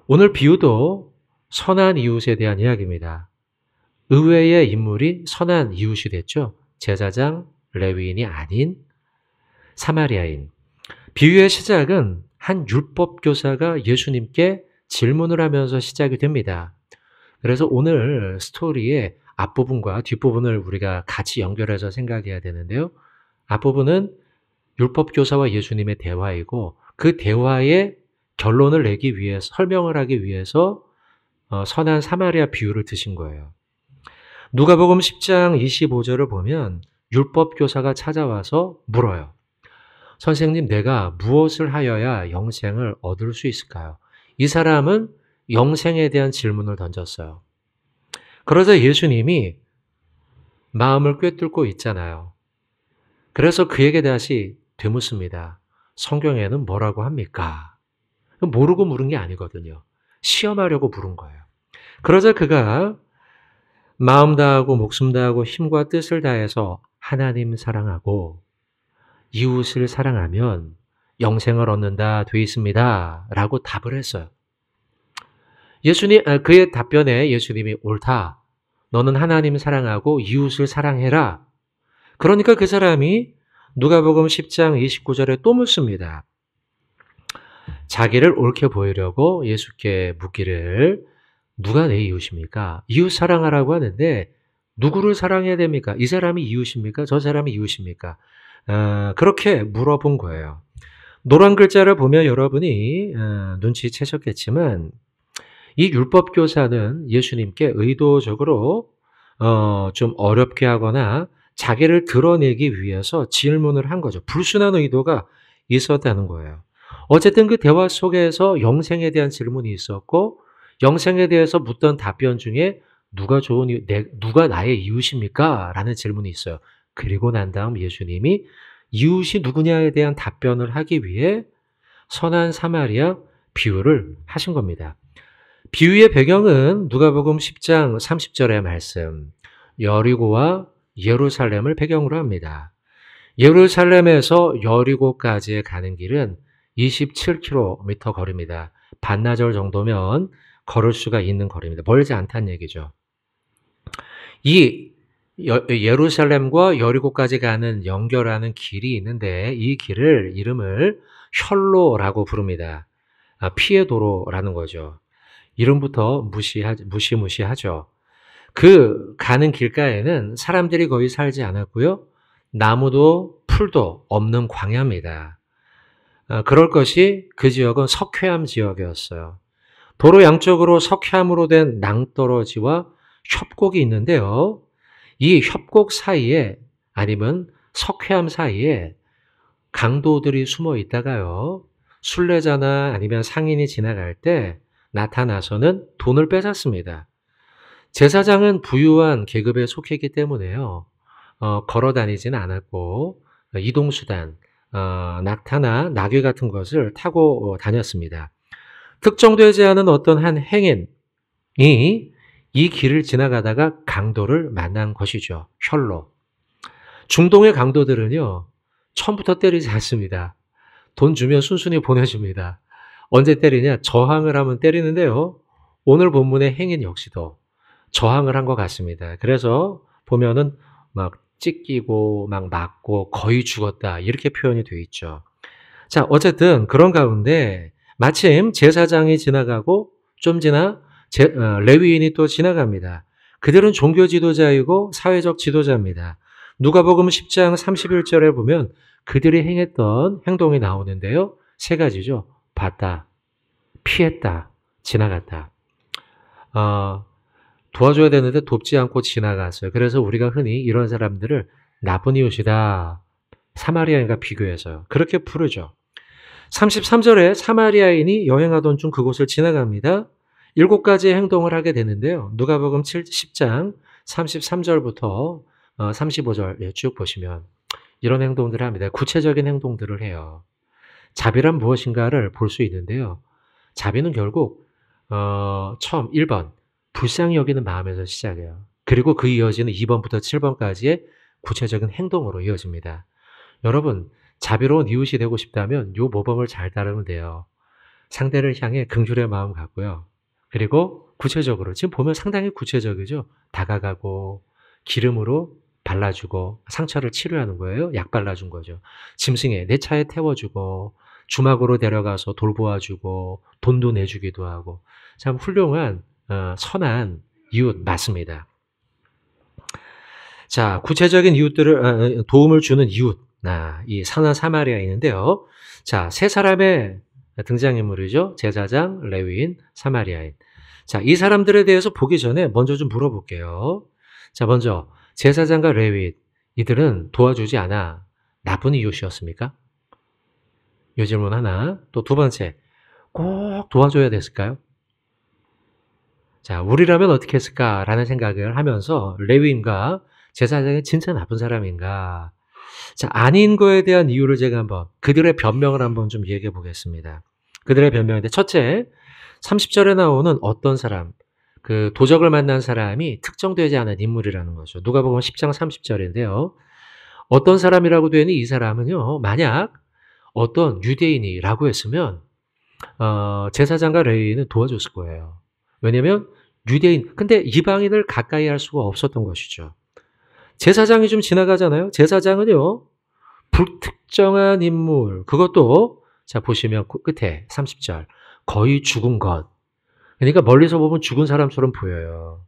오늘 비유도 선한 이웃에 대한 이야기입니다. 의외의 인물이 선한 이웃이 됐죠. 제사장, 레위인이 아닌 사마리아인. 비유의 시작은 한 율법 교사가 예수님께 질문을 하면서 시작이 됩니다. 그래서 오늘 스토리의 앞부분과 뒷부분을 우리가 같이 연결해서 생각해야 되는데요. 앞부분은 율법 교사와 예수님의 대화이고 그 대화의 결론을 내기 위해서 설명을 하기 위해서 선한 사마리아 비유를 드신 거예요. 누가복음 10장 25절을 보면 율법 교사가 찾아와서 물어요. 선생님, 내가 무엇을 하여야 영생을 얻을 수 있을까요? 이 사람은 영생에 대한 질문을 던졌어요. 그러자 예수님이 마음을 꿰뚫고 있잖아요. 그래서 그에게 다시 되묻습니다. 성경에는 뭐라고 합니까? 모르고 물은 게 아니거든요. 시험하려고 물은 거예요. 그러자 그가 마음 다하고 목숨 다하고 힘과 뜻을 다해서 하나님 사랑하고 이웃을 사랑하면 영생을 얻는다 돼 있습니다. 라고 답을 했어요. 그의 답변에 예수님이 옳다. 너는 하나님 사랑하고 이웃을 사랑해라. 그러니까 그 사람이 누가복음 10장 29절에 또 묻습니다. 자기를 옳게 보이려고 예수께 묻기를 누가 내 이웃입니까? 이웃 사랑하라고 하는데 누구를 사랑해야 됩니까? 이 사람이 이웃입니까? 저 사람이 이웃입니까? 그렇게 물어본 거예요. 노란 글자를 보면 여러분이 눈치채셨겠지만 이 율법 교사는 예수님께 의도적으로 좀 어렵게 하거나 자기를 드러내기 위해서 질문을 한 거죠. 불순한 의도가 있었다는 거예요. 어쨌든 그 대화 속에서 영생에 대한 질문이 있었고 영생에 대해서 묻던 답변 중에 누가 나의 이웃입니까? 라는 질문이 있어요. 그리고 난 다음 예수님이 이웃이 누구냐에 대한 답변을 하기 위해 선한 사마리아 비유를 하신 겁니다. 비유의 배경은 누가복음 10장 30절의 말씀, 여리고와 예루살렘을 배경으로 합니다. 예루살렘에서 여리고까지 가는 길은 27km 거리입니다. 반나절 정도면 걸을 수가 있는 거리입니다. 멀지 않다는 얘기죠. 이 예루살렘과 여리고까지 가는 연결하는 길이 있는데 이 길을 이름을 혈로라고 부릅니다. 피의 도로라는 거죠. 이름부터 무시무시하죠. 그 가는 길가에는 사람들이 거의 살지 않았고요. 나무도 풀도 없는 광야입니다. 그럴 것이 그 지역은 석회암 지역이었어요. 도로 양쪽으로 석회암으로 된 낭떠러지와 협곡이 있는데요. 이 협곡 사이에 아니면 석회암 사이에 강도들이 숨어 있다가요. 순례자나 아니면 상인이 지나갈 때 나타나서는 돈을 뺏었습니다. 제사장은 부유한 계급에 속했기 때문에요. 걸어 다니지는 않았고 이동수단, 낙타나 나귀 같은 것을 타고 다녔습니다. 특정되지 않은 어떤 한 행인이 이 길을 지나가다가 강도를 만난 것이죠. 혈로. 중동의 강도들은요. 처음부터 때리지 않습니다. 돈 주면 순순히 보내줍니다. 언제 때리냐? 저항을 하면 때리는데요. 오늘 본문의 행인 역시도 저항을 한 것 같습니다. 그래서 보면은 막 찢기고 막 맞고 거의 죽었다 이렇게 표현이 되어 있죠. 자, 어쨌든 그런 가운데 마침 제사장이 지나가고 좀 지나 레위인이 또 지나갑니다. 그들은 종교 지도자이고 사회적 지도자입니다. 누가복음 10장 31절에 보면 그들이 행했던 행동이 나오는데요. 세 가지죠. 봤다, 피했다, 지나갔다. 도와줘야 되는데 돕지 않고 지나갔어요. 그래서 우리가 흔히 이런 사람들을 나쁜 이웃이다. 사마리아인과 비교해서요. 그렇게 부르죠. 33절에 사마리아인이 여행하던 중 그곳을 지나갑니다. 7가지의 행동을 하게 되는데요. 누가복음 10장 33절부터 35절 쭉 보시면 이런 행동들을 합니다. 구체적인 행동들을 해요. 자비란 무엇인가를 볼 수 있는데요. 자비는 결국 처음 1번 불쌍히 여기는 마음에서 시작해요. 그리고 그 이어지는 2번부터 7번까지의 구체적인 행동으로 이어집니다. 여러분, 자비로운 이웃이 되고 싶다면 요 모범을 잘 따르면 돼요. 상대를 향해 긍휼의 마음 갖고요. 그리고 구체적으로 지금 보면 상당히 구체적이죠. 다가가고 기름으로 발라주고 상처를 치료하는 거예요. 약 발라준 거죠. 짐승에 내 차에 태워주고 주막으로 데려가서 돌보아주고 돈도 내주기도 하고 참 훌륭한 선한 이웃 맞습니다. 자, 구체적인 이웃들을 도움을 주는 이웃, 이 선한 사마리아인인데요. 자, 세 사람의 등장인물이죠. 제사장, 레위인, 사마리아인. 자, 이 사람들에 대해서 보기 전에 먼저 좀 물어볼게요. 자, 먼저 제사장과 레위인, 이들은 도와주지 않아 나쁜 이웃이었습니까? 이 질문 하나. 또 두 번째, 꼭 도와줘야 됐을까요? 자, 우리라면 어떻게 했을까라는 생각을 하면서 레위인과 제사장이 진짜 나쁜 사람인가? 자, 아닌 거에 대한 이유를 제가 한번 그들의 변명을 한번 좀 얘기해 보겠습니다. 그들의 변명인데 첫째, 30절에 나오는 어떤 사람, 그 도적을 만난 사람이 특정되지 않은 인물이라는 거죠. 누가복음 10장 30절인데요. 어떤 사람이라고 되니 이 사람은요. 만약 어떤 유대인이라고 했으면 제사장과 레위인은 도와줬을 거예요. 왜냐하면 유대인, 근데 이방인을 가까이 할 수가 없었던 것이죠. 제사장이 좀 지나가잖아요. 제사장은요. 불특정한 인물, 그것도 자 보시면 끝에 30절 거의 죽은 것. 그러니까 멀리서 보면 죽은 사람처럼 보여요.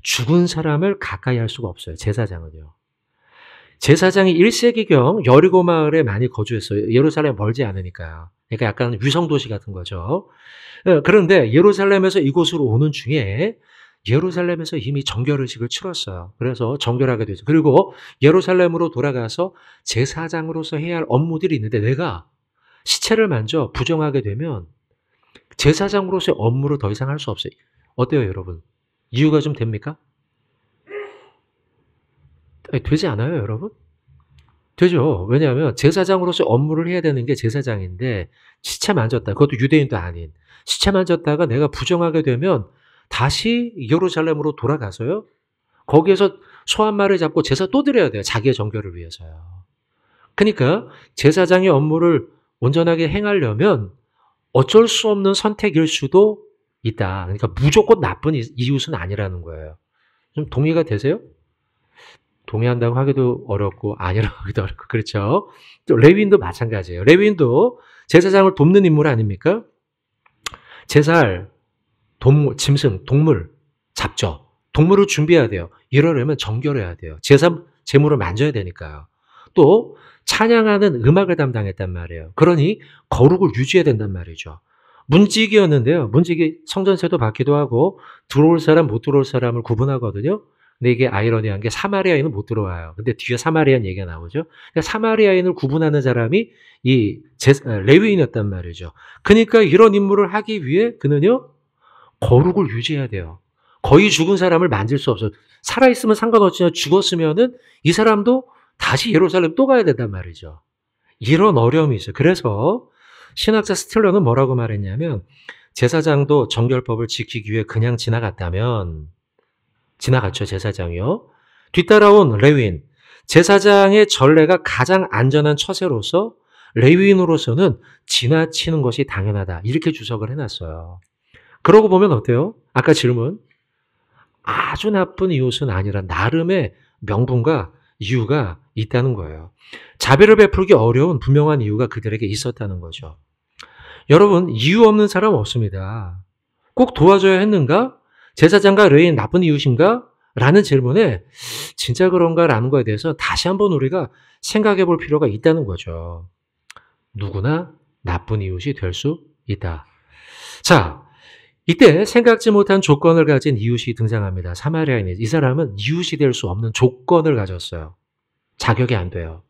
죽은 사람을 가까이 할 수가 없어요. 제사장은요. 제사장이 1세기경 여리고 마을에 많이 거주했어요. 예루살렘 멀지 않으니까요. 그러니까 약간 위성도시 같은 거죠. 그런데 예루살렘에서 이곳으로 오는 중에 예루살렘에서 이미 정결의식을 치렀어요. 그래서 정결하게 되죠. 그리고 예루살렘으로 돌아가서 제사장으로서 해야 할 업무들이 있는데 내가 시체를 만져 부정하게 되면 제사장으로서의 업무를 더 이상 할 수 없어요. 어때요, 여러분? 이유가 좀 됩니까? 되지 않아요, 여러분? 되죠. 왜냐하면 제사장으로서 업무를 해야 되는 게 제사장인데 시체 만졌다. 그것도 유대인도 아닌. 시체 만졌다가 내가 부정하게 되면 다시 예루살렘으로 돌아가서요. 거기에서 소 한 마리 잡고 제사 또 드려야 돼요. 자기의 정결을 위해서요. 그러니까 제사장의 업무를 온전하게 행하려면 어쩔 수 없는 선택일 수도 있다. 그러니까 무조건 나쁜 이웃은 아니라는 거예요. 좀 동의가 되세요? 동의한다고 하기도 어렵고 아니라고 하기도 어렵고 그렇죠. 또 레위인도 마찬가지예요. 레위인도 제사장을 돕는 인물 아닙니까? 제사할 동물, 짐승, 동물 잡죠. 동물을 준비해야 돼요. 이러려면 정결해야 돼요. 제물을 만져야 되니까요. 또 찬양하는 음악을 담당했단 말이에요. 그러니 거룩을 유지해야 된단 말이죠. 문지기였는데요. 문지기 성전세도 받기도 하고 들어올 사람 못 들어올 사람을 구분하거든요. 근데 이게 아이러니한 게 사마리아인은 못 들어와요. 근데 뒤에 사마리아인 얘기가 나오죠. 그러니까 사마리아인을 구분하는 사람이 이 레위인이었단 말이죠. 그러니까 이런 임무를 하기 위해 그는요. 거룩을 유지해야 돼요. 거의 죽은 사람을 만질 수 없어요. 살아있으면 상관없지만 죽었으면은 이 사람도 다시 예루살렘 또 가야 된단 말이죠. 이런 어려움이 있어요. 그래서 신학자 스틸러는 뭐라고 말했냐면 제사장도 정결법을 지키기 위해 그냥 지나갔죠. 제사장이요. 뒤따라온 레위인. 제사장의 전례가 가장 안전한 처세로서 레위인으로서는 지나치는 것이 당연하다. 이렇게 주석을 해놨어요. 그러고 보면 어때요? 아까 질문. 아주 나쁜 이웃은 아니라 나름의 명분과 이유가 있다는 거예요. 자비를 베풀기 어려운 분명한 이유가 그들에게 있었다는 거죠. 여러분, 이유 없는 사람 없습니다. 꼭 도와줘야 했는가? 제사장과 레위인 나쁜 이웃인가? 라는 질문에 진짜 그런가? 라는 거에 대해서 다시 한번 우리가 생각해 볼 필요가 있다는 거죠. 누구나 나쁜 이웃이 될 수 있다. 자, 이때 생각지 못한 조건을 가진 이웃이 등장합니다. 사마리아인. 이 사람은 이웃이 될 수 없는 조건을 가졌어요. 자격이 안 돼요.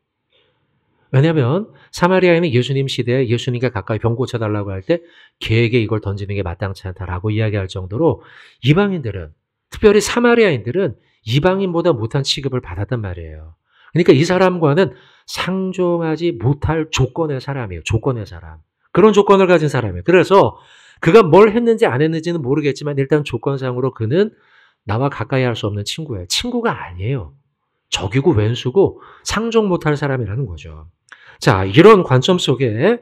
왜냐하면 사마리아인은 예수님 시대에 예수님과 가까이 병 고쳐달라고 할 때 개에게 이걸 던지는 게 마땅치 않다라고 이야기할 정도로 이방인들은, 특별히 사마리아인들은 이방인보다 못한 취급을 받았단 말이에요. 그러니까 이 사람과는 상종하지 못할 조건의 사람이에요. 조건의 사람. 그런 조건을 가진 사람이에요. 그래서 그가 뭘 했는지 안 했는지는 모르겠지만 일단 조건상으로 그는 나와 가까이 할 수 없는 친구예요. 친구가 아니에요. 적이고 왼수고 상종 못할 사람이라는 거죠. 자, 이런 관점 속에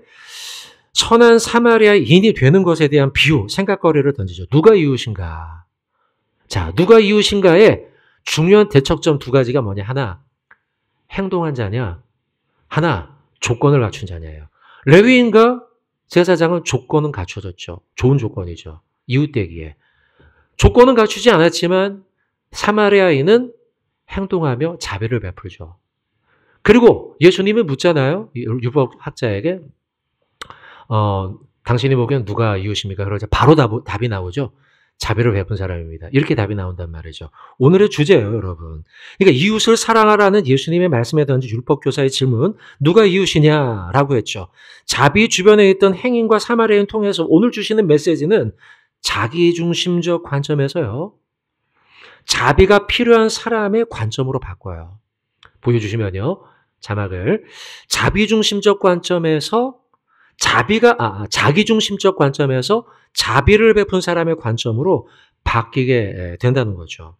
선한 사마리아인이 되는 것에 대한 비유, 생각거리를 던지죠. 누가 이웃인가? 자, 누가 이웃인가에 중요한 대척점 두 가지가 뭐냐? 하나, 행동한 자냐? 하나, 조건을 갖춘 자냐예요. 레위인과 제사장은 조건은 갖춰졌죠. 좋은 조건이죠. 이웃되기에. 조건은 갖추지 않았지만 사마리아인은 행동하며 자비를 베풀죠. 그리고 예수님이 묻잖아요. 율법학자에게 당신이 보기엔 누가 이웃입니까? 그러자 바로 답이 나오죠. 자비를 베푼 사람입니다. 이렇게 답이 나온단 말이죠. 오늘의 주제예요, 여러분. 그러니까 이웃을 사랑하라는 예수님의 말씀에 던진 율법교사의 질문, 누가 이웃이냐라고 했죠. 자비 주변에 있던 행인과 사마리아인 통해서 오늘 주시는 메시지는 자기중심적 관점에서요. 자비가 필요한 사람의 관점으로 바꿔요. 보여주시면요. 자막을. 자비중심적 관점에서 자기중심적 관점에서 자비를 베푼 사람의 관점으로 바뀌게 된다는 거죠.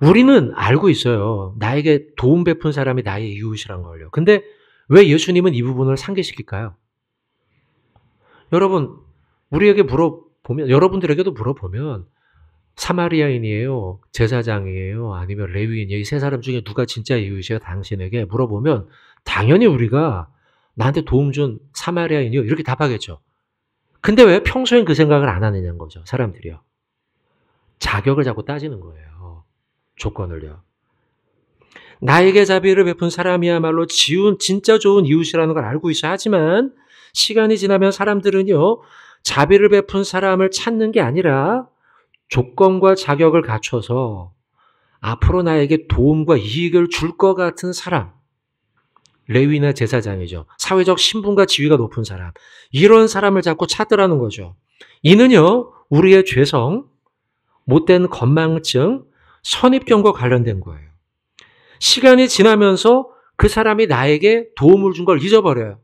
우리는 알고 있어요. 나에게 도움 베푼 사람이 나의 이웃이란 걸요. 근데 왜 예수님은 이 부분을 상기시킬까요? 여러분, 여러분들에게도 물어보면 사마리아인이에요? 제사장이에요? 아니면 레위인이에요? 이 세 사람 중에 누가 진짜 이웃이에요? 당신에게 물어보면 당연히 우리가 나한테 도움 준 사마리아인이요? 이렇게 답하겠죠. 근데 왜 평소엔 그 생각을 안 하느냐는 거죠. 사람들이요. 자격을 자꾸 따지는 거예요. 조건을요. 나에게 자비를 베푼 사람이야말로 진짜 좋은 이웃이라는 걸 알고 있어야 하지만 시간이 지나면 사람들은요. 자비를 베푼 사람을 찾는 게 아니라 조건과 자격을 갖춰서 앞으로 나에게 도움과 이익을 줄 것 같은 사람, 레위나 제사장이죠. 사회적 신분과 지위가 높은 사람, 이런 사람을 자꾸 찾으라는 거죠. 이는요, 우리의 죄성, 못된 건망증, 선입견과 관련된 거예요. 시간이 지나면서 그 사람이 나에게 도움을 준 걸 잊어버려요.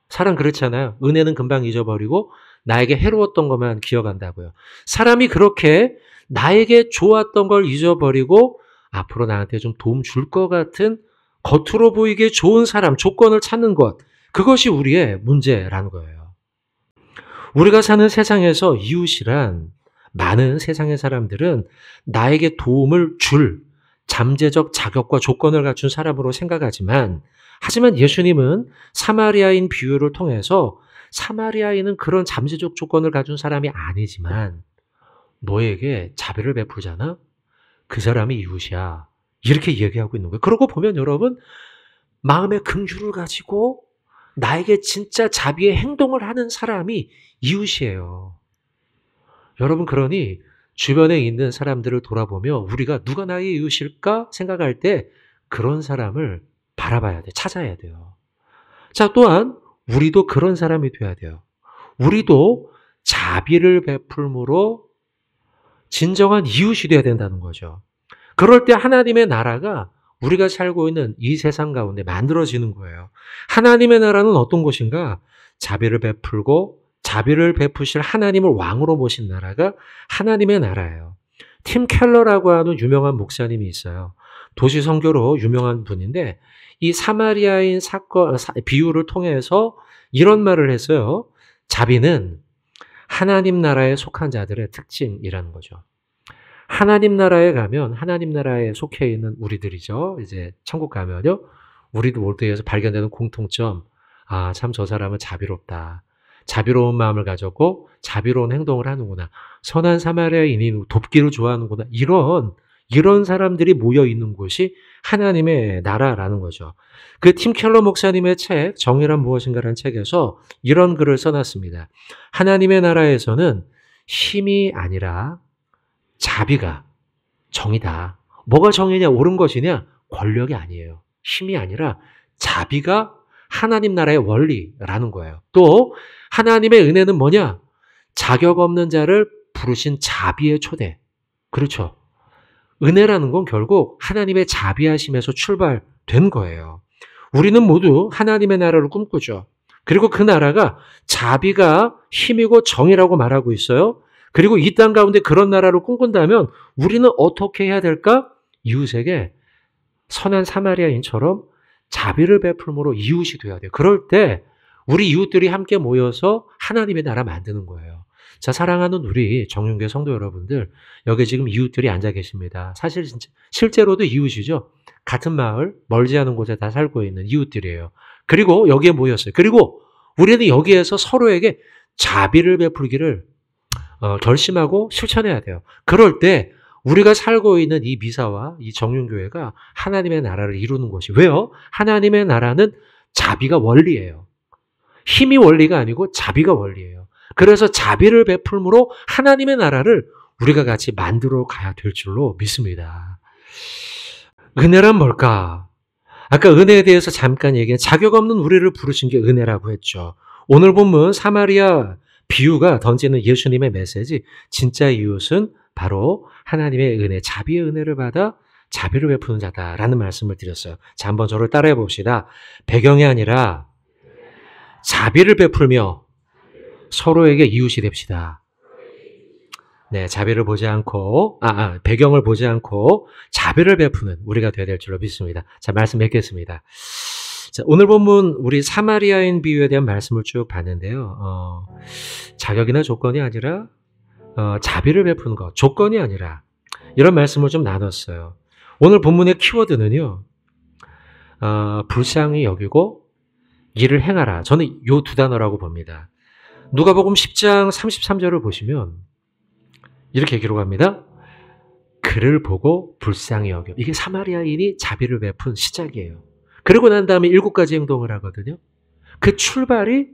사람 그렇잖아요. 은혜는 금방 잊어버리고 나에게 해로웠던 것만 기억한다고요. 사람이 그렇게 나에게 좋았던 걸 잊어버리고 앞으로 나한테 좀 도움 줄 것 같은 겉으로 보이기에 좋은 사람, 조건을 찾는 것, 그것이 우리의 문제라는 거예요. 우리가 사는 세상에서 이웃이란 많은 세상의 사람들은 나에게 도움을 줄 잠재적 자격과 조건을 갖춘 사람으로 생각하지만 예수님은 사마리아인 비유를 통해서 사마리아인은 그런 잠재적 조건을 가진 사람이 아니지만 너에게 자비를 베풀잖아? 그 사람이 이웃이야. 이렇게 얘기하고 있는 거예요. 그러고 보면 여러분, 마음의 긍휼을 가지고 나에게 진짜 자비의 행동을 하는 사람이 이웃이에요. 여러분, 그러니 주변에 있는 사람들을 돌아보며 우리가 누가 나의 이웃일까 생각할 때 그런 사람을 바라봐야 돼. 찾아야 돼요. 자, 또한 우리도 그런 사람이 돼야 돼요. 우리도 자비를 베풀므로 진정한 이웃이 돼야 된다는 거죠. 그럴 때 하나님의 나라가 우리가 살고 있는 이 세상 가운데 만들어지는 거예요. 하나님의 나라는 어떤 곳인가? 자비를 베풀고 자비를 베푸실 하나님을 왕으로 모신 나라가 하나님의 나라예요. 팀 켈러라고 하는 유명한 목사님이 있어요. 도시 선교로 유명한 분인데 이 사마리아인 비유를 통해서 이런 말을 했어요. 자비는 하나님 나라에 속한 자들의 특징이라는 거죠. 하나님 나라에 가면 하나님 나라에 속해 있는 우리들이죠. 이제 천국 가면요. 우리도 몰두에서 발견되는 공통점. 아, 참 저 사람은 자비롭다. 자비로운 마음을 가졌고 자비로운 행동을 하는구나. 선한 사마리아인이 돕기를 좋아하는구나. 이런 사람들이 모여 있는 곳이 하나님의 나라라는 거죠. 그 팀 켈러 목사님의 책 정의란 무엇인가라는 책에서 이런 글을 써놨습니다. 하나님의 나라에서는 힘이 아니라 자비가 정이다. 뭐가 정이냐? 옳은 것이냐? 권력이 아니에요. 힘이 아니라 자비가 하나님 나라의 원리라는 거예요. 또 하나님의 은혜는 뭐냐? 자격 없는 자를 부르신 자비의 초대. 그렇죠. 은혜라는 건 결국 하나님의 자비하심에서 출발된 거예요. 우리는 모두 하나님의 나라를 꿈꾸죠. 그리고 그 나라가 자비가 힘이고 정이라고 말하고 있어요. 그리고 이 땅 가운데 그런 나라를 꿈꾼다면 우리는 어떻게 해야 될까? 이웃에게 선한 사마리아인처럼 자비를 베풀므로 이웃이 되어야 돼요. 그럴 때 우리 이웃들이 함께 모여서 하나님의 나라 만드는 거예요. 자, 사랑하는 우리 정윤교회 성도 여러분들, 여기 지금 이웃들이 앉아 계십니다. 사실 실제로도 이웃이죠. 같은 마을, 멀지 않은 곳에 다 살고 있는 이웃들이에요. 그리고 여기에 모였어요. 그리고 우리는 여기에서 서로에게 자비를 베풀기를 결심하고 실천해야 돼요. 그럴 때 우리가 살고 있는 이 미사와 이 정윤교회가 하나님의 나라를 이루는 것이, 왜요? 하나님의 나라는 자비가 원리예요. 힘이 원리가 아니고 자비가 원리예요. 그래서 자비를 베풀므로 하나님의 나라를 우리가 같이 만들어 가야 될 줄로 믿습니다. 은혜란 뭘까? 아까 은혜에 대해서 잠깐 얘기한, 자격 없는 우리를 부르신 게 은혜라고 했죠. 오늘 본문 사마리아 비유가 던지는 예수님의 메시지, 진짜 이웃은 바로 하나님의 은혜, 자비의 은혜를 받아 자비를 베푸는 자다라는 말씀을 드렸어요. 자, 한번 저를 따라해 봅시다. 배경이 아니라 자비를 베풀며 서로에게 이웃이 됩시다. 네, 자비를 보지 않고, 배경을 보지 않고 자비를 베푸는 우리가 되어야 될 줄로 믿습니다. 자, 말씀 맺겠습니다. 자, 오늘 본문 우리 사마리아인 비유에 대한 말씀을 쭉 봤는데요. 자격이나 조건이 아니라 자비를 베푸는 것, 조건이 아니라, 이런 말씀을 좀 나눴어요. 오늘 본문의 키워드는요, 불쌍히 여기고 일을 행하라. 저는 이 두 단어라고 봅니다. 누가복음 10장 33절을 보시면 이렇게 기록합니다. 그를 보고 불쌍히 여겨. 이게 사마리아인이 자비를 베푼 시작이에요. 그러고 난 다음에 7가지 행동을 하거든요. 그 출발이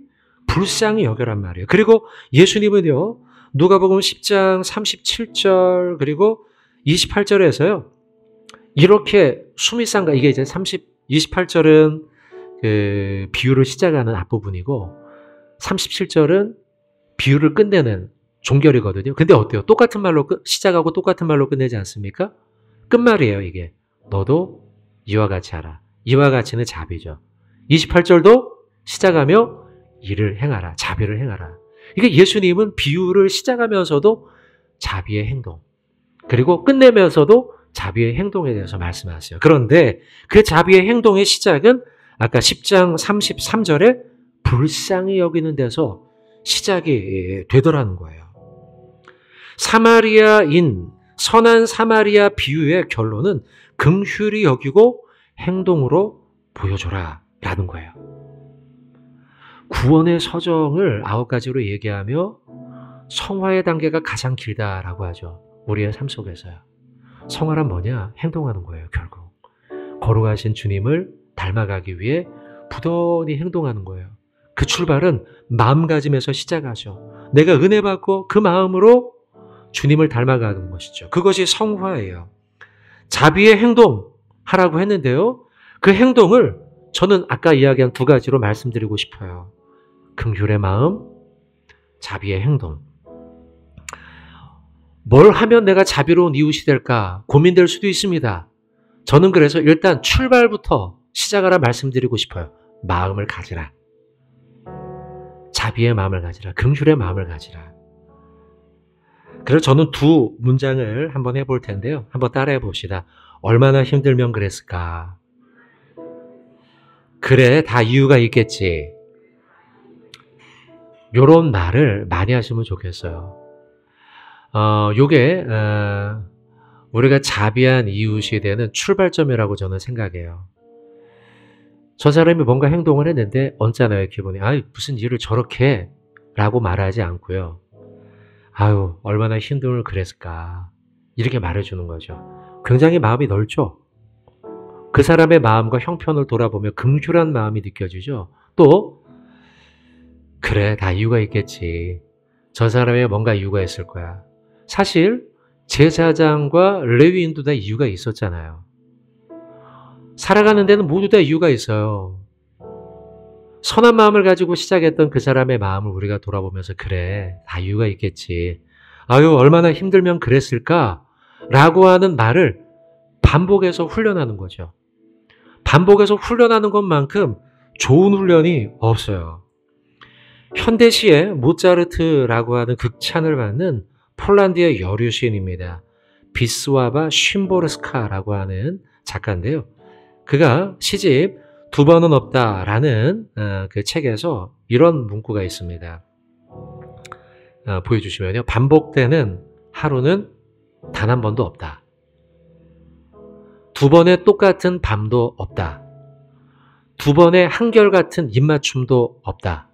불쌍히 여겨란 말이에요. 그리고 예수님은요, 누가복음 10장 37절 그리고 28절에서요. 이렇게 수미상가, 이게 이제 28절은 그 비유를 시작하는 앞부분이고 37절은 비유를 끝내는 종결이거든요. 근데 어때요? 똑같은 말로 시작하고 똑같은 말로 끝내지 않습니까? 끝말이에요, 이게. 너도 이와 같이 하라. 이와 같이는 자비죠. 28절도 시작하며 일을 행하라. 자비를 행하라. 이게 예수님은 비유를 시작하면서도 자비의 행동, 그리고 끝내면서도 자비의 행동에 대해서 말씀하세요. 그런데 그 자비의 행동의 시작은 아까 10장 33절에 불쌍히 여기는 데서 시작이 되더라는 거예요. 사마리아인, 선한 사마리아 비유의 결론은 긍휼히 여기고 행동으로 보여줘라 라는 거예요. 구원의 서정을 9가지로 얘기하며 성화의 단계가 가장 길다라고 하죠. 우리의 삶 속에서요. 성화란 뭐냐? 행동하는 거예요, 결국. 거룩하신 주님을 닮아가기 위해 부단히 행동하는 거예요. 그 출발은 마음가짐에서 시작하죠. 내가 은혜 받고 그 마음으로 주님을 닮아가는 것이죠. 그것이 성화예요. 자비의 행동 하라고 했는데요. 그 행동을 저는 아까 이야기한 2가지로 말씀드리고 싶어요. 긍휼의 마음, 자비의 행동. 뭘 하면 내가 자비로운 이웃이 될까 고민될 수도 있습니다. 저는 그래서 일단 출발부터 시작하라 말씀드리고 싶어요. 마음을 가지라. 자비의 마음을 가지라. 긍휼의 마음을 가지라. 그래서 저는 2 문장을 한번 해볼 텐데요. 한번 따라해 봅시다. 얼마나 힘들면 그랬을까? 그래, 다 이유가 있겠지. 요런 말을 많이 하시면 좋겠어요. 요게 우리가 자비한 이웃이 되는 출발점이라고 저는 생각해요. 저 사람이 뭔가 행동을 했는데 언짢아요, 기분이. 아유, 무슨 일을 저렇게 해? 라고 말하지 않고요. 아유, 얼마나 힘들면 그랬을까? 이렇게 말해주는 거죠. 굉장히 마음이 넓죠? 그 사람의 마음과 형편을 돌아보며 긍휼한 마음이 느껴지죠? 또 그래, 다 이유가 있겠지. 저 사람의 뭔가 이유가 있을 거야. 사실 제사장과 레위인도 다 이유가 있었잖아요. 살아가는 데는 모두 다 이유가 있어요. 선한 마음을 가지고 시작했던 그 사람의 마음을 우리가 돌아보면서 그래, 다 이유가 있겠지. 아유, 얼마나 힘들면 그랬을까? 라고 하는 말을 반복해서 훈련하는 거죠. 반복해서 훈련하는 것만큼 좋은 훈련이 없어요. 현대시에 모차르트라고 하는 극찬을 받는 폴란드의 여류 시인입니다. 비스와바 쉼보르스카라고 하는 작가인데요. 그가 시집 두 번은 없다라는 그 책에서 이런 문구가 있습니다. 보여주시면요. 반복되는 하루는 단 한 번도 없다. 두 번의 똑같은 밤도 없다. 두 번의 한결같은 입맞춤도 없다.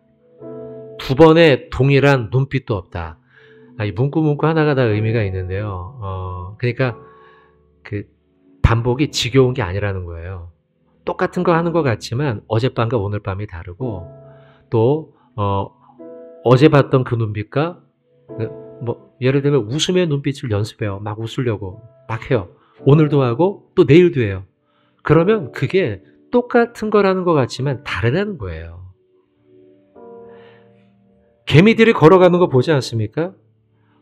두 번의 동일한 눈빛도 없다. 이 문구 하나가 다 의미가 있는데요. 그러니까 그 반복이 지겨운 게 아니라는 거예요. 똑같은 거 하는 것 같지만 어젯밤과 오늘 밤이 다르고 또 어제 봤던 그 눈빛과 예를 들면 웃음의 눈빛을 연습해요. 막 웃으려고 막 해요. 오늘도 하고 또 내일도 해요. 그러면 그게 똑같은 거라는 것 같지만 다르다는 거예요. 개미들이 걸어가는 거 보지 않습니까?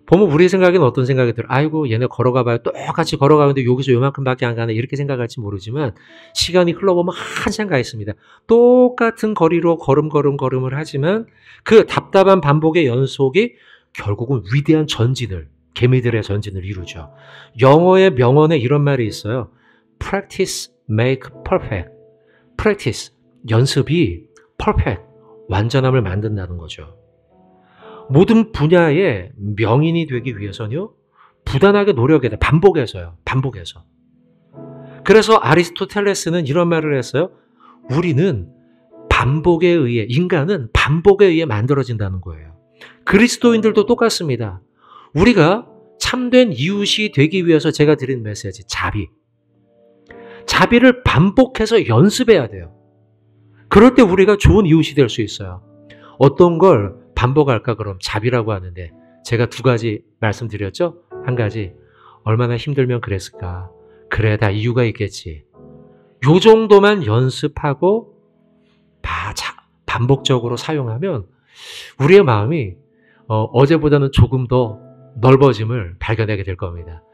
보면 우리 생각에는 어떤 생각이 들어요? 아이고 얘네 걸어가봐요. 똑같이 걸어가는데 여기서 요만큼밖에 안 가네. 이렇게 생각할지 모르지만 시간이 흘러보면 한참 가 있습니다. 똑같은 거리로 걸음을 하지만 그 답답한 반복의 연속이 결국은 위대한 전진을, 개미들의 전진을 이루죠. 영어의 명언에 이런 말이 있어요. Practice make perfect. Practice, 연습이 perfect, 완전함을 만든다는 거죠. 모든 분야의 명인이 되기 위해서는요, 부단하게 노력해야 돼. 반복해서요. 반복해서. 그래서 아리스토텔레스는 이런 말을 했어요. 우리는 반복에 의해, 인간은 반복에 의해 만들어진다는 거예요. 그리스도인들도 똑같습니다. 우리가 참된 이웃이 되기 위해서 제가 드린 메시지, 자비. 자비를 반복해서 연습해야 돼요. 그럴 때 우리가 좋은 이웃이 될 수 있어요. 어떤 걸 반복할까 그럼 자비라고 하는데 제가 두 가지 말씀드렸죠? 한 가지, 얼마나 힘들면 그랬을까? 그래, 다 이유가 있겠지. 요 정도만 연습하고 반복적으로 사용하면 우리의 마음이 어제보다는 조금 더 넓어짐을 발견하게 될 겁니다.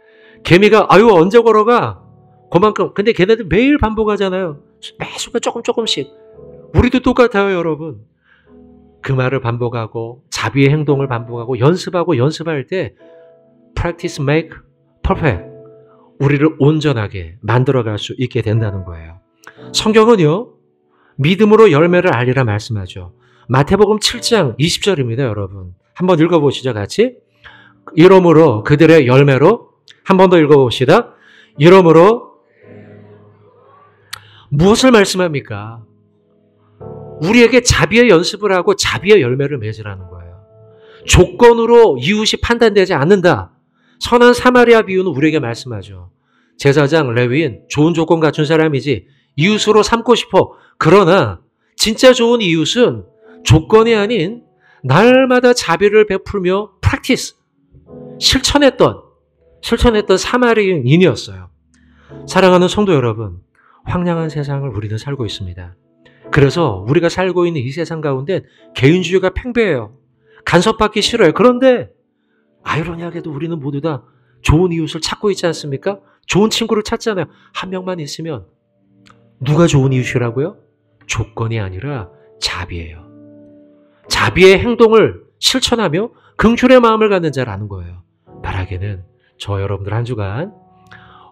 개미가 아유 언제 걸어가? 그만큼. 근데 걔네들 매일 반복하잖아요. 매 순간 조금씩. 우리도 똑같아요, 여러분. 그 말을 반복하고 자비의 행동을 반복하고 연습할 때 practice make perfect. 우리를 온전하게 만들어갈 수 있게 된다는 거예요. 성경은요, 믿음으로 열매를 알리라 말씀하죠. 마태복음 7장 20절입니다, 여러분. 한번 읽어보시죠, 같이. 이러므로 그들의 열매로, 한 번 더 읽어봅시다. 이러므로 무엇을 말씀합니까? 우리에게 자비의 연습을 하고 자비의 열매를 맺으라는 거예요. 조건으로 이웃이 판단되지 않는다. 선한 사마리아 비유는 우리에게 말씀하죠. 제사장, 레위인, 좋은 조건 갖춘 사람이지 이웃으로 삼고 싶어. 그러나 진짜 좋은 이웃은 조건이 아닌 날마다 자비를 베풀며 프랙티스, 실천했던 사마리아인이었어요. 사랑하는 성도 여러분, 황량한 세상을 우리는 살고 있습니다. 그래서 우리가 살고 있는 이 세상 가운데 개인주의가 팽배해요. 간섭받기 싫어요. 그런데 아이러니하게도 우리는 모두 다 좋은 이웃을 찾고 있지 않습니까? 좋은 친구를 찾잖아요. 한 명만 있으면. 누가 좋은 이웃이라고요? 조건이 아니라 자비예요. 자비의 행동을 실천하며 긍휼의 마음을 갖는 자라는 거예요. 말하기는 저 여러분들 한 주간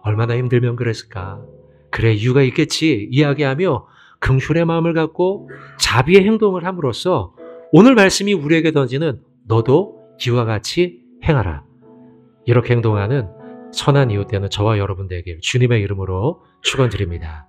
얼마나 힘들면 그랬을까? 그래, 이유가 있겠지 이야기하며 긍휼의 마음을 갖고 자비의 행동을 함으로써 오늘 말씀이 우리에게 던지는 너도 이와 같이 행하라. 이렇게 행동하는 선한 이웃 되는 저와 여러분 되길 주님의 이름으로 축원드립니다.